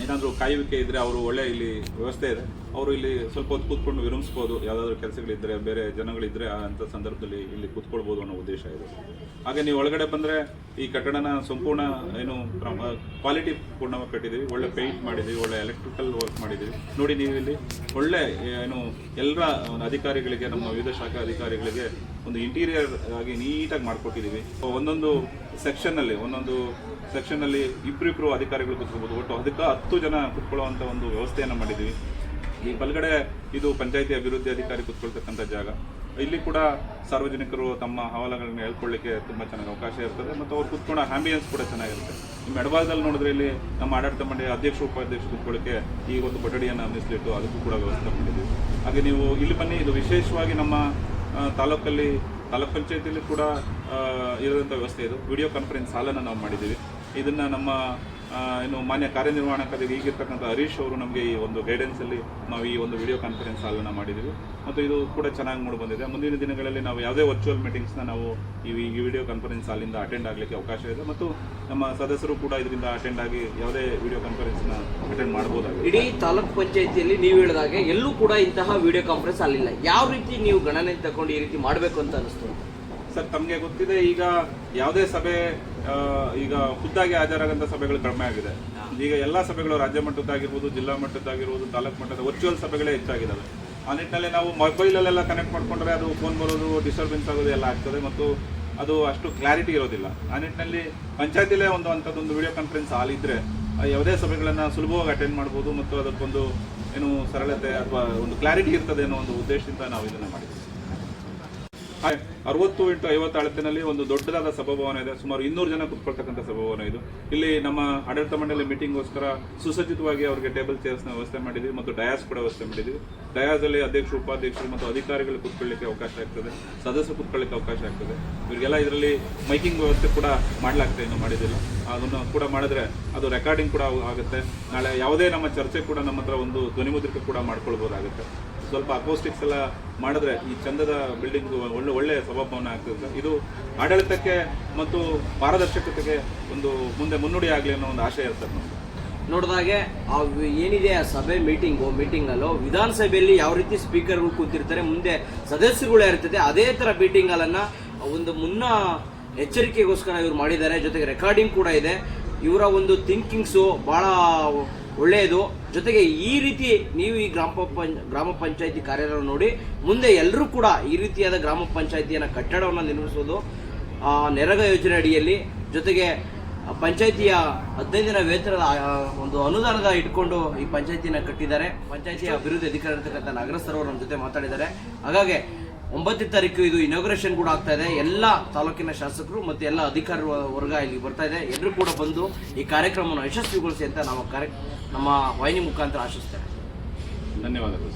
ಏನಾದರೂ ಕಾಯುವಿಕೆ ಇದ್ದರೆ ಅವರು ಒಳ್ಳೆ ಇಲ್ಲಿ ವ್ಯವಸ್ಥೆ ಇದೆ, ಅವರು ಇಲ್ಲಿ ಸ್ವಲ್ಪ ಹೊತ್ತು ಕೂತ್ಕೊಂಡು ವಿರಮಿಸ್ಬೋದು. ಯಾವುದಾದ್ರೂ ಕೆಲಸಗಳಿದ್ದರೆ, ಬೇರೆ ಜನಗಳಿದ್ದರೆ ಅಂಥ ಸಂದರ್ಭದಲ್ಲಿ ಇಲ್ಲಿ ಕೂತ್ಕೊಳ್ಬೋದು ಅನ್ನೋ ಉದ್ದೇಶ ಇದೆ. ಹಾಗೆ ನೀವು ಒಳಗಡೆ ಬಂದರೆ ಈ ಕಟ್ಟಡನ ಸಂಪೂರ್ಣ ಕ್ವಾಲಿಟಿ ಪೂರ್ಣವಾಗಿ ಕಟ್ಟಿದ್ದೀವಿ. ಒಳ್ಳೆ ಪೇಂಟ್ ಮಾಡಿದ್ದೀವಿ, ಒಳ್ಳೆ ಎಲೆಕ್ಟ್ರಿಕಲ್ ವರ್ಕ್ ಮಾಡಿದ್ದೀವಿ. ನೋಡಿ ನೀವು ಇಲ್ಲಿ ಒಳ್ಳೆ ಎಲ್ಲರ ಅಧಿಕಾರಿಗಳಿಗೆ, ನಮ್ಮ ವಿವಿಧ ಶಾಖಾ ಅಧಿಕಾರಿಗಳಿಗೆ ಒಂದು ಇಂಟೀರಿಯರ್ ಆಗಿ ನೀಟಾಗಿ ಮಾಡಿಕೊಟ್ಟಿದ್ದೀವಿ. ಒಂದೊಂದು ಸೆಕ್ಷನ್ನಲ್ಲಿ ಇಬ್ಬರಿಬ್ಬರು ಅಧಿಕಾರಿಗಳು ಕೂತ್ಕೋಬೋದು. ಒಟ್ಟು ಅದಕ್ಕೆ 10 ಜನ ಕೂತ್ಕೊಳ್ಳುವಂಥ ಒಂದು ವ್ಯವಸ್ಥೆಯನ್ನು ಮಾಡಿದ್ದೀವಿ. ಈ ಬಲಗಡೆ ಇದು ಪಂಚಾಯತಿ ಅಭಿವೃದ್ಧಿ ಅಧಿಕಾರಿ ಕೂತ್ಕೊಳ್ತಕ್ಕಂಥ ಜಾಗ. ಇಲ್ಲಿ ಕೂಡ ಸಾರ್ವಜನಿಕರು ತಮ್ಮ ಹವಾಲುಗಳನ್ನ ಹೇಳ್ಕೊಳ್ಳಿಕ್ಕೆ ತುಂಬ ಚೆನ್ನಾಗಿ ಅವಕಾಶ ಇರ್ತದೆ ಮತ್ತು ಅವ್ರು ಕೂತ್ಕೊಳ್ಳೋ ಆಂಬಿಯನ್ಸ್ ಕೂಡ ಚೆನ್ನಾಗಿರುತ್ತೆ. ನಿಮ್ಮ ಎಡಭಾಗದಲ್ಲಿ ನೋಡಿದ್ರೆ ಇಲ್ಲಿ ನಮ್ಮ ಆಡಳಿತ ಮಂಡಳಿ ಅಧ್ಯಕ್ಷರು, ಉಪಾಧ್ಯಕ್ಷರು ಕೂತ್ಕೊಳ್ಳಿಕ್ಕೆ ಈ ಒಂದು ಕೊಠಡಿಯನ್ನು ಮೀಸಲಿಟ್ಟು ಅದಕ್ಕೂ ಕೂಡ ವ್ಯವಸ್ಥೆ ಮಾಡಿದ್ದೀವಿ. ಹಾಗೆ ನೀವು ಇಲ್ಲಿ ಬನ್ನಿ. ಇದು ವಿಶೇಷವಾಗಿ ನಮ್ಮ ತಾಲೂಕು ಪಂಚಾಯತಿಯಲ್ಲಿ ಕೂಡ ಇರೋಂಥ ವ್ಯವಸ್ಥೆ ಇದು. ವಿಡಿಯೋ ಕಾನ್ಫರೆನ್ಸ್ ಹಾಲನ್ನು ನಾವು ಮಾಡಿದ್ದೀವಿ. ಇದನ್ನು ನಮ್ಮ ಇನ್ನು ಮಾನ್ಯ ಕಾರ್ಯನಿರ್ವಹಣಾಧಿಕಾರಿ ಈಗಿರ್ತಕ್ಕಂಥ ಹರೀಶ್ ಅವರು ನಮಗೆ ಈ ಒಂದು ಗೈಡೆನ್ಸಲ್ಲಿ ನಾವು ಈ ಒಂದು ವಿಡಿಯೋ ಕಾನ್ಫರೆನ್ಸ್ ಹಾಲನ್ನು ಮಾಡಿದ್ದೀವಿ ಮತ್ತು ಇದು ಕೂಡ ಚೆನ್ನಾಗಿ ಮೂಡಿ ಬಂದಿದೆ. ಮುಂದಿನ ದಿನಗಳಲ್ಲಿ ನಾವು ಯಾವುದೇ ವರ್ಚುವಲ್ ಮೀಟಿಂಗ್ಸ್ನ ನಾವು ಈ ವಿಡಿಯೋ ಕಾನ್ಫರೆನ್ಸ್ ಹಾಲಿಂದ ಅಟೆಂಡ್ ಆಗಲಿಕ್ಕೆ ಅವಕಾಶ ಇದೆ ಮತ್ತು ನಮ್ಮ ಸದಸ್ಯರು ಕೂಡ ಇದರಿಂದ ಅಟೆಂಡ್ ಆಗಿ ಯಾವುದೇ ವಿಡಿಯೋ ಕಾನ್ಫರೆನ್ಸ್ನ ಅಟೆಂಡ್ ಮಾಡ್ಬೋದಾಗಿದೆ. ಇಡೀ ತಾಲೂಕ್ ಪಂಚಾಯತಿಯಲ್ಲಿ ನೀವು ಹೇಳಿದಾಗೆ ಎಲ್ಲೂ ಕೂಡ ಇಂತಹ ವಿಡಿಯೋ ಕಾನ್ಫರೆನ್ಸ್ ಅಲ್ಲಿಲ್ಲ. ಯಾವ ರೀತಿ ನೀವು ಗಣನೆ ತಗೊಂಡು ಈ ರೀತಿ ಮಾಡಬೇಕು ಅಂತ ಅನಿಸ್ತು ಸರ್? ತಮಗೆ ಗೊತ್ತಿದೆ, ಈಗ ಯಾವುದೇ ಸಭೆ ಈಗ ಖುದ್ದಾಗಿ ಹಾಜರಾಗಂತ ಸಭೆಗಳು ಕಡಿಮೆ ಆಗಿದೆ. ಈಗ ಎಲ್ಲ ಸಭೆಗಳು ರಾಜ್ಯ ಮಟ್ಟದ್ದಾಗಿರ್ಬೋದು, ಜಿಲ್ಲಾ ಮಟ್ಟದ್ದಾಗಿರ್ಬೋದು, ತಾಲೂಕು ಮಟ್ಟದ ವರ್ಚುವಲ್ ಸಭೆಗಳೇ ಹೆಚ್ಚಾಗಿದ್ದಾವೆ. ಆ ನಿಟ್ಟಿನಲ್ಲಿ ನಾವು ಮೊಬೈಲಲ್ಲೆಲ್ಲ ಕನೆಕ್ಟ್ ಮಾಡ್ಕೊಂಡ್ರೆ ಅದು ಫೋನ್ ಬರೋದು, ಡಿಸ್ಟರ್ಬೆನ್ಸ್ ಆಗೋದು ಎಲ್ಲ ಆಗ್ತದೆ ಮತ್ತು ಅದು ಅಷ್ಟು ಕ್ಲಾರಿಟಿ ಇರೋದಿಲ್ಲ. ಆ ನಿಟ್ಟಿನಲ್ಲಿ ಪಂಚಾಯತಿಲೇ ಒಂದು ಅಂಥದ್ದೊಂದು ವಿಡಿಯೋ ಕಾನ್ಫರೆನ್ಸ್ ಹಾಲ್ ಇದ್ದರೆ ಯಾವುದೇ ಸಭೆಗಳನ್ನು ಸುಲಭವಾಗಿ ಅಟೆಂಡ್ ಮಾಡ್ಬೋದು ಮತ್ತು ಅದಕ್ಕೊಂದು ಏನು ಸರಳತೆ ಅಥವಾ ಒಂದು ಕ್ಲಾರಿಟಿ ಇರ್ತದೆ ಅನ್ನೋ ಒಂದು ಉದ್ದೇಶದಿಂದ ನಾವು ಇದನ್ನು ಮಾಡಿದ್ದೀವಿ. 60x50 ಅಳತೆನಲ್ಲಿ ಒಂದು ದೊಡ್ಡದಾದ ಸಭಾಭವನ ಇದೆ. ಸುಮಾರು 200 ಜನ ಕೂತ್ಕೊಳ್ತಕ್ಕಂಥ ಸಭಾಭವನ ಇದು. ಇಲ್ಲಿ ನಮ್ಮ ಆಡಳಿತ ಮಂಡಳಿ ಮೀಟಿಂಗ್ಗೋಸ್ಕರ ಸುಸಜ್ಜಿತವಾಗಿ ಅವರಿಗೆ ಟೇಬಲ್ ಚೇರ್ಸ್ನ ವ್ಯವಸ್ಥೆ ಮಾಡಿದ್ದೀವಿ ಮತ್ತು ಡಯಾಸ್ ಕೂಡ ವ್ಯವಸ್ಥೆ ಮಾಡಿದ್ದೀವಿ. ಡಯಾಸಲ್ಲಿ ಅಧ್ಯಕ್ಷರು, ಉಪಾಧ್ಯಕ್ಷರು ಮತ್ತು ಅಧಿಕಾರಿಗಳು ಕೂತ್ಕೊಳ್ಳಿಕ್ಕೆ ಅವಕಾಶ ಆಗ್ತದೆ, ಸದಸ್ಯರು ಕೂತ್ಕೊಳ್ಳಿಕ್ಕೆ ಅವಕಾಶ ಆಗ್ತದೆ. ಇವರಿಗೆಲ್ಲ ಇದರಲ್ಲಿ ಮೈಕಿಂಗ್ ವ್ಯವಸ್ಥೆ ಕೂಡ ಮಾಡಲಾಗ್ತದೆ, ಇನ್ನೂ ಮಾಡಿದ್ದಿಲ್ಲ. ಅದನ್ನು ಕೂಡ ಮಾಡಿದ್ರೆ ಅದು ರೆಕಾರ್ಡಿಂಗ್ ಕೂಡ ಆಗುತ್ತೆ. ನಾಳೆ ಯಾವುದೇ ನಮ್ಮ ಚರ್ಚೆ ಕೂಡ ನಮ್ಮ ಹತ್ರ ಒಂದು ಧ್ವನಿಮುದ್ರಿಕೆ ಕೂಡ ಮಾಡ್ಕೊಳ್ಬೋದಾಗುತ್ತೆ. ಸ್ವಲ್ಪ ಅಕೋಸ್ಟಿಕ್ಸ್ ಎಲ್ಲ ಮಾಡಿದ್ರೆ ಈ ಚಂದದ ಬಿಲ್ಡಿಂಗ್ ಒಳ್ಳೆಯ ಸಭಾಭವನ ಆಗ್ತದೆ. ಇದು ಆಡಳಿತಕ್ಕೆ ಮತ್ತು ಪಾರದರ್ಶಕತೆಗೆ ಒಂದು ಮುಂದೆ ಮುನ್ನುಡಿ ಆಗಲಿ ಅನ್ನೋ ಒಂದು ಆಶಯ ಇರ್ತದೆ ನಮ್ಗೆ. ನೋಡಿದಾಗೆ ಏನಿದೆ ಆ ಸಭೆ ಮೀಟಿಂಗಲ್ಲೂ ವಿಧಾನಸಭೆಯಲ್ಲಿ ಯಾವ ರೀತಿ ಸ್ಪೀಕರ್ಗಳು ಕೂತಿರ್ತಾರೆ, ಮುಂದೆ ಸದಸ್ಯರುಗಳು ಇರ್ತದೆ, ಅದೇ ಥರ ಮೀಟಿಂಗ್ ಹಾಲನ್ನು ಒಂದು ಮುನ್ನ ಎಚ್ಚರಿಕೆಗೋಸ್ಕರ ಇವ್ರು ಮಾಡಿದ್ದಾರೆ. ಜೊತೆಗೆ ರೆಕಾರ್ಡಿಂಗ್ ಕೂಡ ಇದೆ. ಇವರ ಒಂದು ಥಿಂಕಿಂಗ್ಸು ಭಾಳ ಒಳ್ಳೆಯದು. ಜೊತೆಗೆ ಈ ರೀತಿ ನೀವು ಈ ಗ್ರಾಮ ಪಂಚಾಯತಿ ಕಾರ್ಯಾಲಯ ನೋಡಿ ಮುಂದೆ ಎಲ್ಲರೂ ಕೂಡ ಈ ರೀತಿಯಾದ ಗ್ರಾಮ ಪಂಚಾಯತಿಯನ್ನು ಕಟ್ಟಡವನ್ನು ನಿರ್ಮಿಸೋದು ನೆರಗ ಯೋಜನೆ ಅಡಿಯಲ್ಲಿ. ಜೊತೆಗೆ ಪಂಚಾಯತಿಯ 15 ವೇತನದ ಒಂದು ಅನುದಾನದ ಇಟ್ಕೊಂಡು ಈ ಪಂಚಾಯತಿನ ಕಟ್ಟಿದ್ದಾರೆ. ಪಂಚಾಯತಿಯ ಅಭಿವೃದ್ಧಿ ಅಧಿಕಾರಿ ಇರ್ತಕ್ಕಂಥ ನಾಗರಸ್ಥರು ನಮ್ಮ ಜೊತೆ ಮಾತಾಡಿದ್ದಾರೆ. ಹಾಗಾಗಿ 9ನೇ ತಾರೀಕು ಇದು ಇನಾಗ್ರೇಷನ್ ಕೂಡ ಆಗ್ತಾ ಇದೆ. ಎಲ್ಲ ತಾಲೂಕಿನ ಶಾಸಕರು ಮತ್ತು ಎಲ್ಲ ಅಧಿಕಾರಿ ವರ್ಗ ಇಲ್ಲಿ ಬರ್ತಾ ಇದೆ. ಎಲ್ಲರೂ ಕೂಡ ಬಂದು ಈ ಕಾರ್ಯಕ್ರಮವನ್ನು ಯಶಸ್ವಿಗೊಳಿಸಿ ಅಂತ ನಮ್ಮ ವಾಹಿನಿ ಮುಖಾಂತರ ಆಶಿಸ್ತೇನೆ. ಧನ್ಯವಾದಗಳು.